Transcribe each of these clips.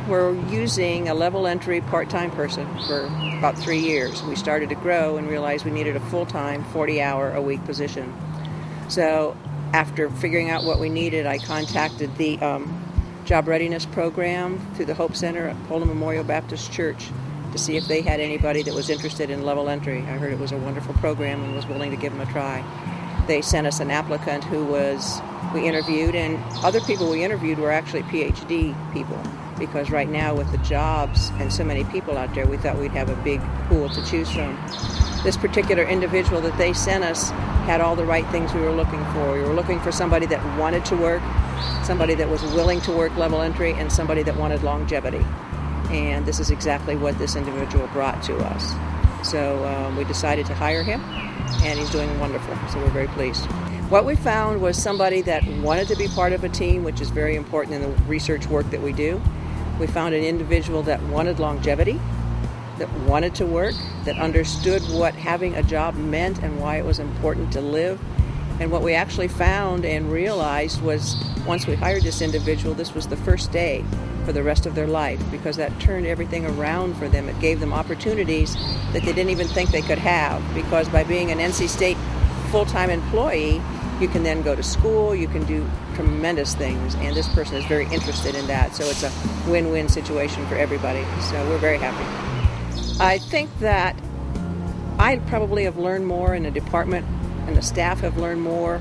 were using a level entry part-time person for about 3 years. We started to grow and realized we needed a full-time 40-hour-a-week position. So after figuring out what we needed, I contacted the Job Readiness Program through the Hope Center at Pullen Memorial Baptist Church to see if they had anybody that was interested in level entry. I heard it was a wonderful program and was willing to give them a try. They sent us an applicant we interviewed, and other people we interviewed were actually PhD people, because right now with the jobs and so many people out there, we thought we'd have a big pool to choose from. This particular individual that they sent us had all the right things we were looking for. We were looking for somebody that wanted to work, somebody that was willing to work level entry, and somebody that wanted longevity. And this is exactly what this individual brought to us. So we decided to hire him, and he's doing wonderful, so we're very pleased. What we found was somebody that wanted to be part of a team, which is very important in the research work that we do. We found an individual that wanted longevity, that wanted to work, that understood what having a job meant and why it was important to live. And what we actually found and realized was once we hired this individual, this was the first day for the rest of their life, because that turned everything around for them. It gave them opportunities that they didn't even think they could have, because by being an NC State full-time employee, you can then go to school, you can do tremendous things, and this person is very interested in that. So it's a win-win situation for everybody. So we're very happy. I think that I probably have learned more in the department, and the staff have learned more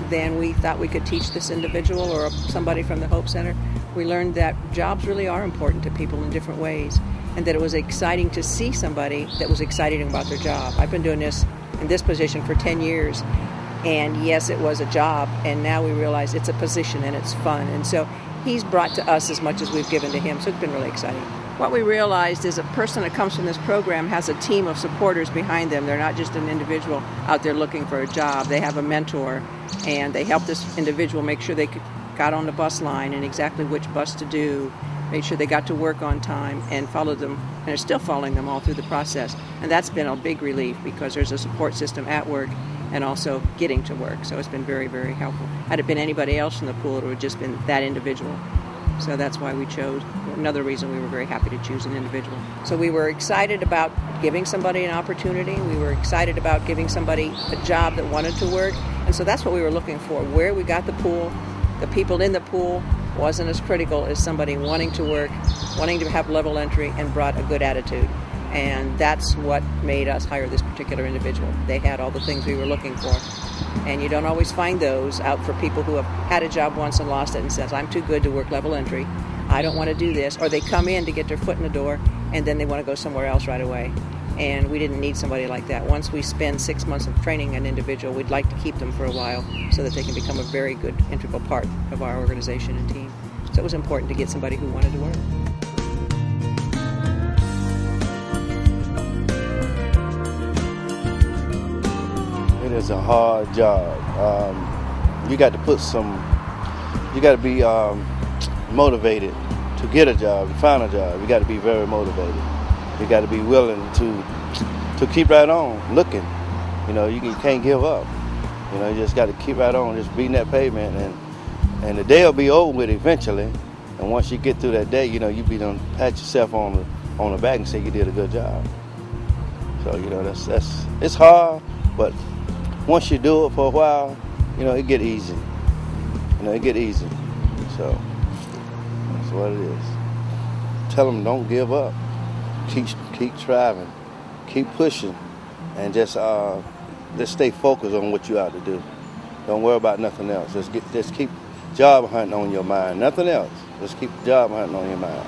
than we thought we could teach this individual or somebody from the Hope Center. We learned that jobs really are important to people in different ways, and that it was exciting to see somebody that was excited about their job. I've been doing this in this position for 10 years, and yes, it was a job, and now we realize it's a position and it's fun. And so he's brought to us as much as we've given to him, so it's been really exciting. What we realized is a person that comes from this program has a team of supporters behind them. They're not just an individual out there looking for a job. They have a mentor, and they help this individual make sure they got on the bus line and exactly which bus to do, made sure they got to work on time, and followed them, and are still following them all through the process. And that's been a big relief, because there's a support system at work and also getting to work. So it's been very, very helpful. Had it been anybody else in the pool, it would have just been that individual. So that's why we chose, another reason we were very happy to choose an individual. So we were excited about giving somebody an opportunity. We were excited about giving somebody a job that wanted to work. And so that's what we were looking for. Where we got the pool, the people in the pool wasn't as critical as somebody wanting to work, wanting to have level entry, and brought a good attitude. And that's what made us hire this particular individual. They had all the things we were looking for. And you don't always find those out for people who have had a job once and lost it and says, I'm too good to work level entry, I don't want to do this. Or they come in to get their foot in the door, and then they want to go somewhere else right away. And we didn't need somebody like that. Once we spend 6 months of training an individual, we'd like to keep them for a while so that they can become a very good integral part of our organization and team. So it was important to get somebody who wanted to work. It is a hard job. You got to be motivated to get a job, to find a job. You got to be very motivated. You got to be willing to keep right on looking. You know, you can't give up. You know, you just got to keep right on, just beating that pavement, and the day will be over with eventually. And once you get through that day, you know, you be done pat yourself on the back and say you did a good job. So, you know, that's it's hard, but once you do it for a while, you know, it get easy. You know, it get easy. So that's what it is. Tell them don't give up. Keep striving, keep pushing, and just stay focused on what you out to do. Don't worry about nothing else. Just keep job hunting on your mind. Nothing else. Just keep job hunting on your mind,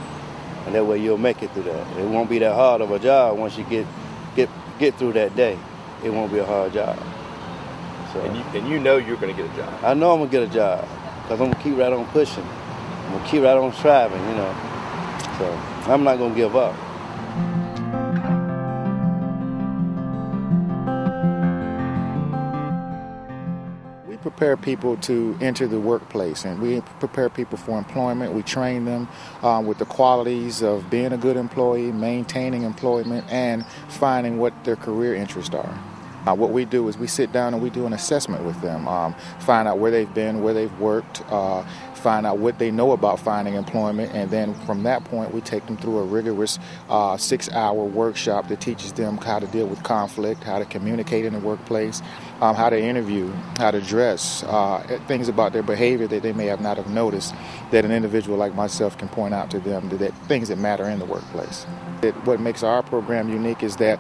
and that way you'll make it through that. It won't be that hard of a job once you get through that day. It won't be a hard job. So, and you know you're going to get a job. I know I'm going to get a job because I'm going to keep right on pushing. I'm going to keep right on striving, you know. So I'm not going to give up. We prepare people to enter the workplace, and we prepare people for employment. We train them with the qualities of being a good employee, maintaining employment, and finding what their career interests are. What we do is we sit down and we do an assessment with them, find out where they've been, where they've worked, find out what they know about finding employment, and then from that point we take them through a rigorous 6-hour workshop that teaches them how to deal with conflict, how to communicate in the workplace, how to interview, how to dress, things about their behavior that they may have not have noticed that an individual like myself can point out to them, that things that matter in the workplace. What makes our program unique is that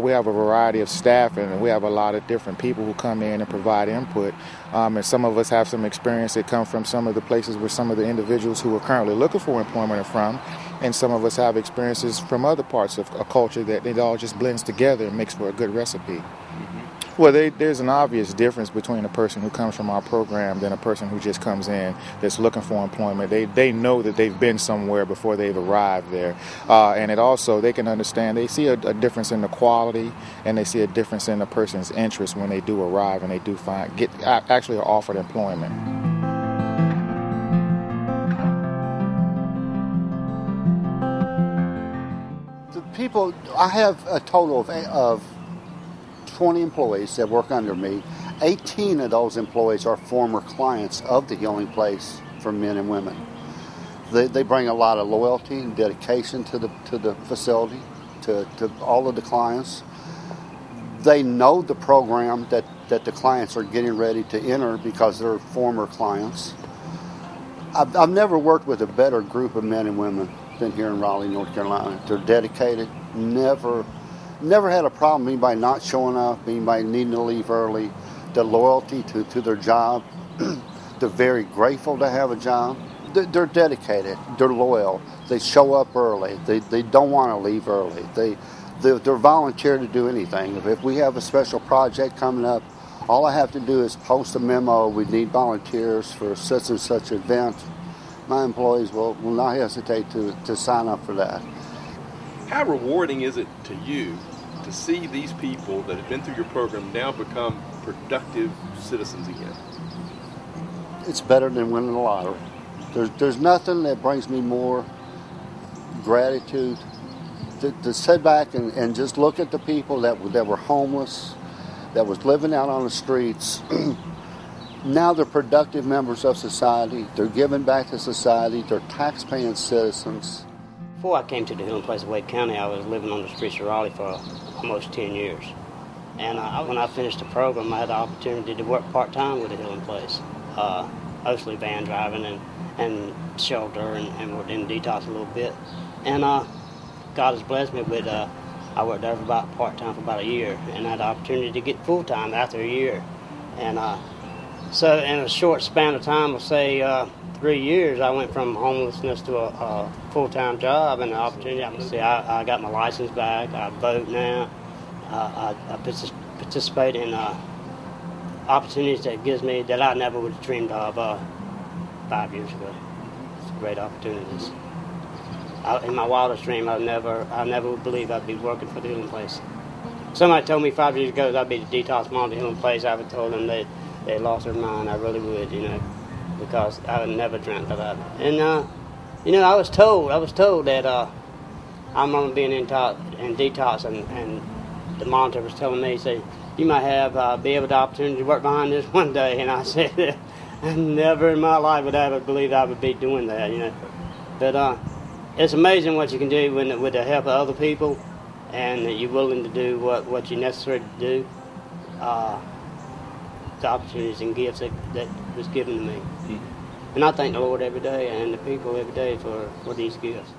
we have a variety of staff, and we have a lot of different people who come in and provide input. And some of us have some experience that come from some of the places where some of the individuals who are currently looking for employment are from, and some of us have experiences from other parts of a culture that it all just blends together and makes for a good recipe. Well, there's an obvious difference between a person who comes from our program than a person who just comes in that's looking for employment. They know that they've been somewhere before they've arrived there. And it also, they can understand, they see a difference in the quality, and they see a difference in the person's interest when they do arrive and they do actually are offered employment. The people, I have a total of 20 employees that work under me. 18 of those employees are former clients of the Healing Place for men and women. They bring a lot of loyalty and dedication to the facility, to all of the clients. They know the program that the clients are getting ready to enter because they're former clients. I've never worked with a better group of men and women than here in Raleigh, North Carolina. They're dedicated, never had a problem, anybody not showing up, anybody needing to leave early. The loyalty to their job. They're very grateful to have a job. They're dedicated. They're loyal. They show up early. They don't want to leave early. They're volunteer to do anything. If we have a special project coming up, all I have to do is post a memo. We need volunteers for such and such event. My employees will not hesitate to sign up for that. How rewarding is it to you to see these people that have been through your program now become productive citizens again? It's better than winning the lottery. There's nothing that brings me more gratitude to sit back and just look at the people that were homeless, that was living out on the streets. Now they're productive members of society. They're giving back to society. They're tax-paying citizens. Before I came to the Healing Place of W.E.A.C.T County, I was living on the streets of Raleigh for almost 10 years. And when I finished the program, I had the opportunity to work part-time with the Healing Place, mostly van driving and shelter and worked in detox a little bit. And God has blessed me with, I worked there for about part-time for about a year, and I had the opportunity to get full-time after a year. And so in a short span of time, I'll say 3 years, I went from homelessness to a full-time job, and the opportunity. I got my license back. I vote now. I participate in opportunities that gives me that I never would have dreamed of 5 years ago. It's great opportunities. In my wildest dream, I never would believe I'd be working for the Healing Place. Somebody told me 5 years ago that I'd be the detox mom of the Healing Place. I would have told them they lost their mind. I really would, because I would never dreamt of that. And I was told that I'm going to be in detox, and the monitor was telling me, he said, you might be able to opportunity to work behind this one day. And I said, never in my life would I ever believe I would be doing that, But it's amazing what you can do with the help of other people, and that you're willing to do what you're necessary to do. The opportunities and gifts that was given to me. Mm-hmm. And I thank the Lord every day and the people every day for these gifts.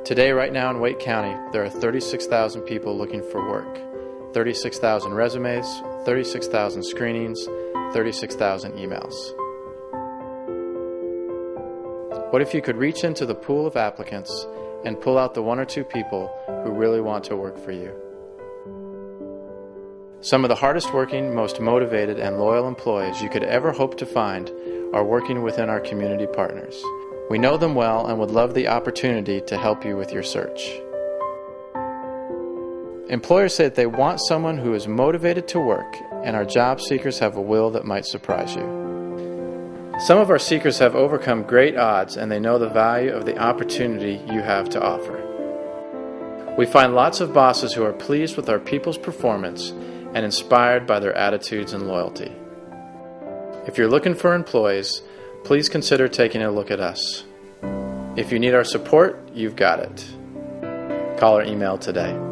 Today, right now in W.E.A.C.T County, there are 36,000 people looking for work. 36,000 resumes, 36,000 screenings, 36,000 emails. What if you could reach into the pool of applicants and pull out the 1 or 2 people who really want to work for you? Some of the hardest working, most motivated, and loyal employees you could ever hope to find are working within our community partners. We know them well and would love the opportunity to help you with your search. Employers say that they want someone who is motivated to work, and our job seekers have a will that might surprise you. Some of our seekers have overcome great odds, and they know the value of the opportunity you have to offer. We find lots of bosses who are pleased with our people's performance and inspired by their attitudes and loyalty. If you're looking for employees, please consider taking a look at us. If you need our support, you've got it. Call or email today.